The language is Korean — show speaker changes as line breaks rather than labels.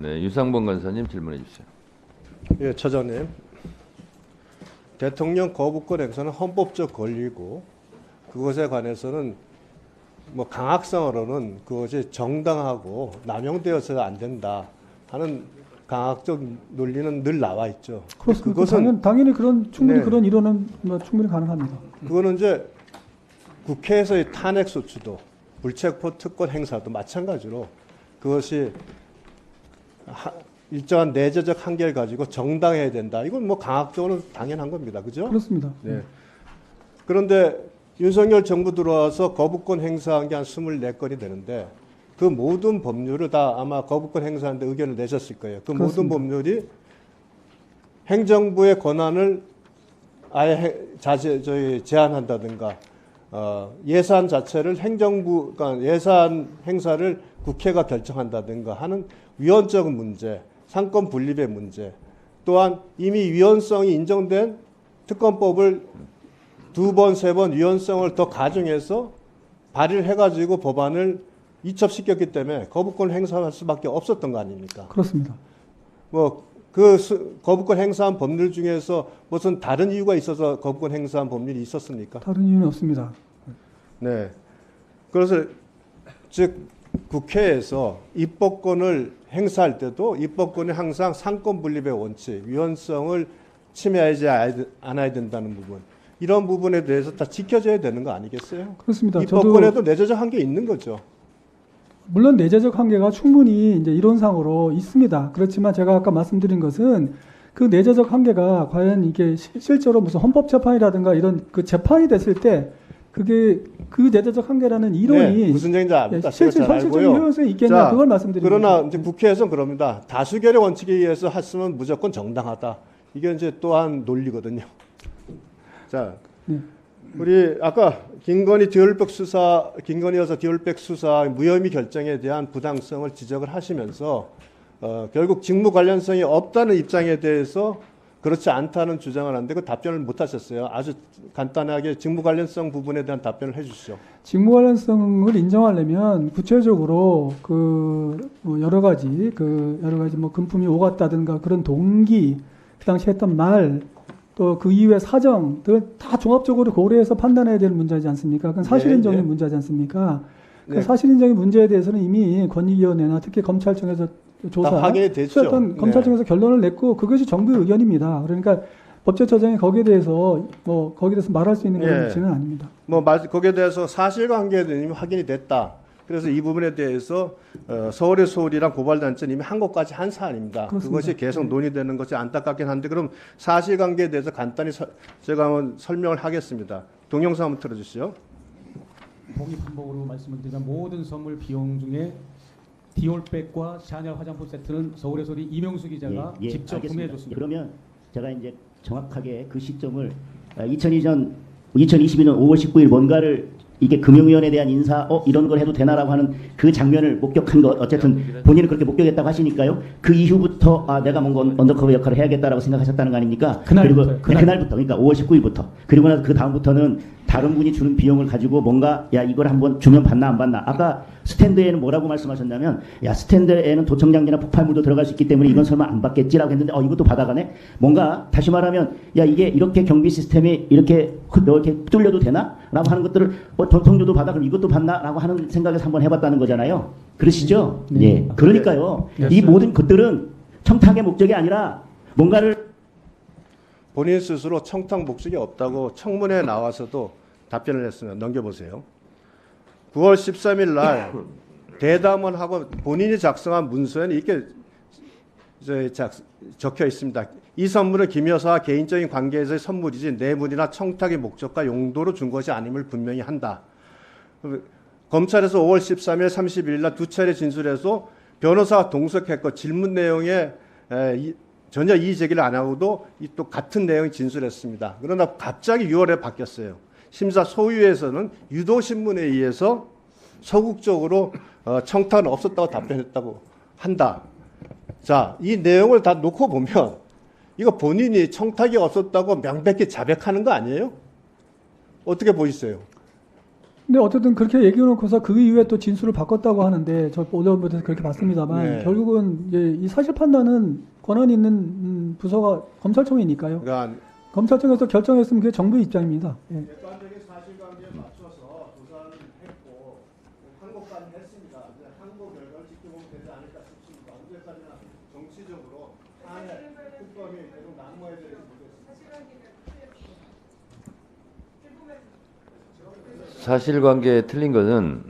네, 유상범 간사님 질문해 주세요.
예, 처장님. 대통령 거부권 행사는 헌법적 권리고 그것에 관해서는 뭐 강학상으로는 그것이 정당하고 남용되어서는 안 된다 하는 강학적 논리는 늘 나와 있죠.
그렇습니다.
그것은
당연히 그런 충분히
네.
그런 이론은 뭐 충분히 가능합니다.
그거는 이제 국회에서의 탄핵 소추도 불체포 특권 행사도 마찬가지로 그것이 일정한 내재적 한계를 가지고 정당해야 된다. 이건 뭐 강학적으로는 당연한 겁니다. 그죠?
그렇습니다.
네. 그런데 윤석열 정부 들어와서 거부권 행사한 게 한 24건이 되는데 그 모든 법률을 다 아마 거부권 행사하는데 의견을 내셨을 거예요. 그 모든
그렇습니다.
법률이 행정부의 권한을 아예 제한한다든가 예산 자체를 그러니까 예산 행사를 국회가 결정한다든가 하는 위헌적 문제, 상권 분립의 문제, 또한 이미 위헌성이 인정된 특검법을 2번, 3번 위헌성을 더 가중해서 발의를 해가지고 법안을 이첩시켰기 때문에 거부권을 행사할 수밖에 없었던 거 아닙니까?
그렇습니다.
뭐 거부권 행사한 법률 중에서 무슨 다른 이유가 있어서 거부권 행사한 법률이 있었습니까?
다른 이유는 없습니다.
네. 그래서 즉 국회에서 입법권을 행사할 때도 입법권이 항상 상권 분립의 원칙, 위헌성을 침해하지 않아야 된다는 부분. 이런 부분에 대해서 다 지켜져야 되는 거 아니겠어요?
그렇습니다.
입법권에도 내재적 한계 있는 거죠.
물론 내재적 한계가 충분히 이제 이론상으로 있습니다. 그렇지만 제가 아까 말씀드린 것은 그 내재적 한계가 과연 이게 실제로 무슨 헌법재판이라든가 이런 그 재판이 됐을 때 그게 그 내재적 한계라는 이론이
네, 무슨 얘기인지 압니다.
실질적인 효용성이 있겠냐 그걸 말씀드리는
그러나
거죠.
이제 국회에서는 그럽니다. 다수결의 원칙에 의해서 했으면 무조건 정당하다. 이게 이제 또한 논리거든요. 자,
네.
우리 아까 김건희 여사 디올백 수사 무혐의 결정에 대한 부당성을 지적을 하시면서 결국 직무 관련성이 없다는 입장에 대해서 그렇지 않다는 주장을 하는데 그 답변을 못 하셨어요. 아주 간단하게 직무 관련성 부분에 대한 답변을 해 주시죠.
직무 관련성을 인정하려면 구체적으로 뭐 여러 가지 뭐 금품이 오갔다든가 그런 동기, 그 당시 했던 말, 또 그 이후의 사정 들 다 종합적으로 고려해서 판단해야 될 문제지 않습니까? 그건 사실인정의
네.
문제지 않습니까?
네.
그 사실인정의 문제에 대해서는 이미 권익위원회나 특히 검찰청에서 조사,
확인이 됐죠.
수사했던
네.
검찰청에서 결론을 냈고 그것이 정부의 의견입니다. 그러니까 법제처장이 거기에 대해서 말할 수 있는 그런
예.
문제는 아닙니다.
뭐 거기에 대해서 사실관계에 대해 이미 확인이 됐다. 그래서 이 부분에 대해서 서울의 소홀이랑 고발단체는 이미 한 것까지 한 사안입니다.
그렇습니다.
그것이 계속 논의되는 것이 안타깝긴 한데 그럼 사실관계에 대해서 간단히 제가 한번 설명을 하겠습니다. 동영상 한번 틀어주시죠.
동의 반복으로 말씀을 드리면 모든 선물 비용 중에 디올백과 샤넬 화장품 세트는 서울의 소리 이명수 기자가 직접
알겠습니다.
구매해줬습니다.
그러면 제가 이제 정확하게 그 시점을 2022년 5월 19일 뭔가를 이게 금융위원회에 대한 인사 이런 걸 해도 되나라고 하는 그 장면을 목격한 것 어쨌든 본인은 그렇게 목격했다고 하시니까요. 그 이후부터 내가 뭔가 언더커버 역할을 해야겠다라고 생각하셨다는 거 아닙니까?
그날부터요.
그리고 그날부터 그러니까 5월 19일부터 그리고 나서 그 다음부터는 다른 분이 주는 비용을 가지고 뭔가 이걸 한번 주면 받나 안 받나. 아까 스탠드에는 뭐라고 말씀하셨냐면 스탠드에는 도청장비나 폭발물도 들어갈 수 있기 때문에 이건 설마 안 받겠지라고 했는데 이것도 받아가네. 뭔가 다시 말하면 이게 이렇게 경비 시스템이 이렇게 뚫려도 되나라고 하는 것들을 전통료도 받아 그럼 이것도 받나라고 하는 생각에서 한번 해봤다는 거잖아요. 그러시죠?
네.
예. 그러니까요.
네.
이 모든 것들은 청탁의 목적이 아니라 뭔가를
본인 스스로 청탁 목적이 없다고 청문회에 나와서도 답변을 했습니다. 넘겨보세요. 9월 13일 날 대담을 하고 본인이 작성한 문서에는 이렇게 적혀 있습니다. 이 선물은 김 여사와 개인적인 관계에서의 선물이지 내물이나 청탁의 목적과 용도로 준 것이 아님을 분명히 한다. 검찰에서 5월 13일, 31일 날 두 차례 진술해서 변호사가 동석했고 질문 내용에 전혀 이의 제기를 안 하고도 또 같은 내용이 진술했습니다. 그러나 갑자기 6월에 바뀌었어요. 심사 소위에서는 유도신문에 의해서 소극적으로 청탁은 없었다고 답변했다고 한다. 자, 이 내용을 다 놓고 보면 이거 본인이 청탁이 없었다고 명백히 자백하는 거 아니에요? 어떻게 보이세요?
근데 어쨌든 그렇게 얘기해놓고서 그 이후에 또 진술을 바꿨다고 하는데 저 보도본에서 그렇게 봤습니다만
네.
결국은 이제 이 사실 판단은 권한이 있는 부서가 검찰청이니까요.
그러니까
검찰청에서 결정했으면 그게 정부의 입장입니다. 예.
객관적인 사실관계에 맞춰서 조사를 했고 항고까지 했습니다. 이제 항고 결과를 지켜보면 되지 않을까 싶습니다. 언제까지나 정치적으로 탄핵 특검이 계속 난무해야 될지 모르겠습니다.
사실관계에 틀린 것은